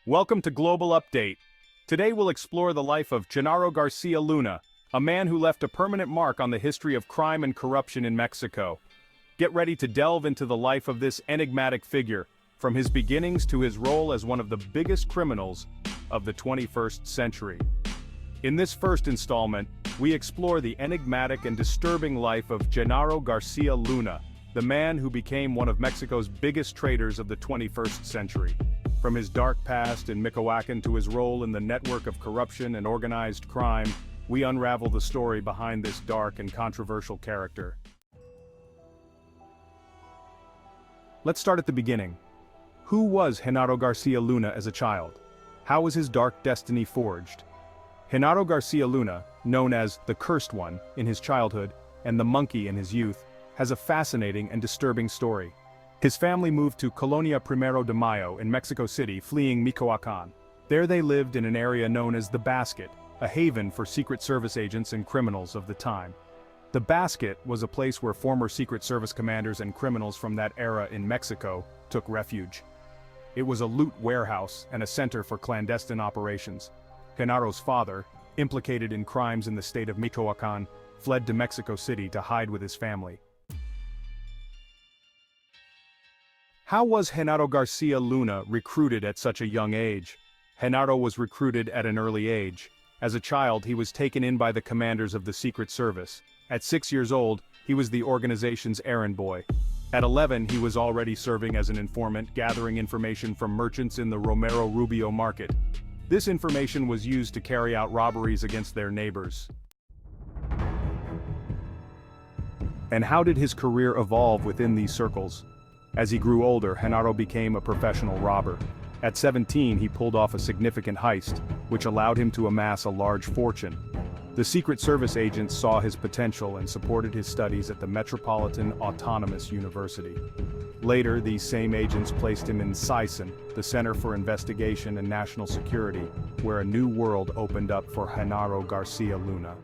Welcome to Global Update. Today we'll explore the life of Genaro García Luna, a man who left a permanent mark on the history of crime and corruption in Mexico. Get ready to delve into the life of this enigmatic figure, from his beginnings to his role as one of the biggest criminals of the 21st century. In this first installment, we explore the enigmatic and disturbing life of Genaro García Luna, the man who became one of Mexico's biggest traitors of the 21st century. From his dark past in Michoacán to his role in the network of corruption and organized crime, we unravel the story behind this dark and controversial character. Let's start at the beginning. Who was Genaro García Luna as a child? How was his dark destiny forged? Genaro García Luna, known as the Cursed One in his childhood and the Monkey in his youth, has a fascinating and disturbing story. His family moved to Colonia Primero de Mayo in Mexico City, fleeing Michoacán. There they lived in an area known as the Basket, a haven for Secret Service agents and criminals of the time. The Basket was a place where former Secret Service commanders and criminals from that era in Mexico took refuge. It was a loot warehouse and a center for clandestine operations. Genaro's father, implicated in crimes in the state of Michoacán, fled to Mexico City to hide with his family. How was Genaro García Luna recruited at such a young age? Genaro was recruited at an early age. As a child, he was taken in by the commanders of the Secret Service. At 6 years old, he was the organization's errand boy. At 11, he was already serving as an informant, gathering information from merchants in the Romero Rubio market. This information was used to carry out robberies against their neighbors. And how did his career evolve within these circles? As he grew older, Genaro became a professional robber. At 17, he pulled off a significant heist, which allowed him to amass a large fortune. The Secret Service agents saw his potential and supported his studies at the Metropolitan Autonomous University. Later, these same agents placed him in CISEN, the Center for Investigation and National Security, where a new world opened up for Genaro García Luna.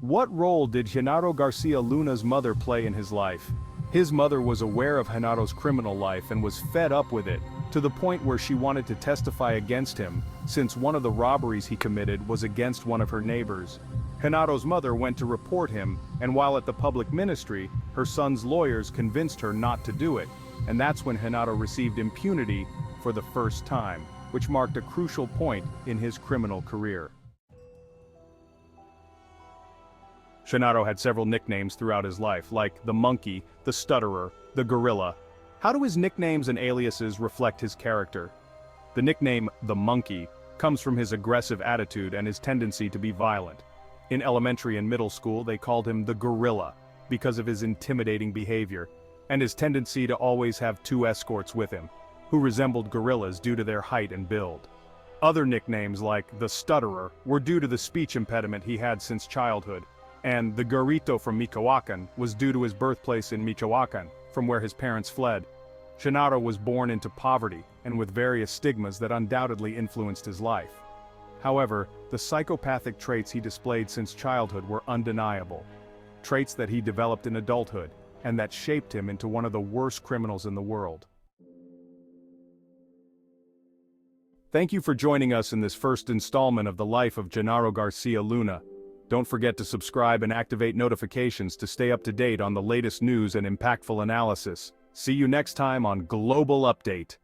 What role did Genaro García Luna's mother play in his life? His mother was aware of Genaro's criminal life and was fed up with it, to the point where she wanted to testify against him, since one of the robberies he committed was against one of her neighbors. Genaro's mother went to report him, and while at the public ministry, her son's lawyers convinced her not to do it, and that's when Genaro received impunity for the first time, which marked a crucial point in his criminal career. Genaro had several nicknames throughout his life, like the Monkey, the Stutterer, the Gorilla. How do his nicknames and aliases reflect his character? The nickname, the Monkey, comes from his aggressive attitude and his tendency to be violent. In elementary and middle school, they called him the Gorilla, because of his intimidating behavior, and his tendency to always have two escorts with him, who resembled gorillas due to their height and build. Other nicknames like the Stutterer were due to the speech impediment he had since childhood, and the Garrito from Michoacán was due to his birthplace in Michoacán, from where his parents fled. Genaro was born into poverty and with various stigmas that undoubtedly influenced his life. However, the psychopathic traits he displayed since childhood were undeniable. Traits that he developed in adulthood, and that shaped him into one of the worst criminals in the world. Thank you for joining us in this first installment of the life of Genaro García Luna. Don't forget to subscribe and activate notifications to stay up to date on the latest news and impactful analysis. See you next time on Global Update.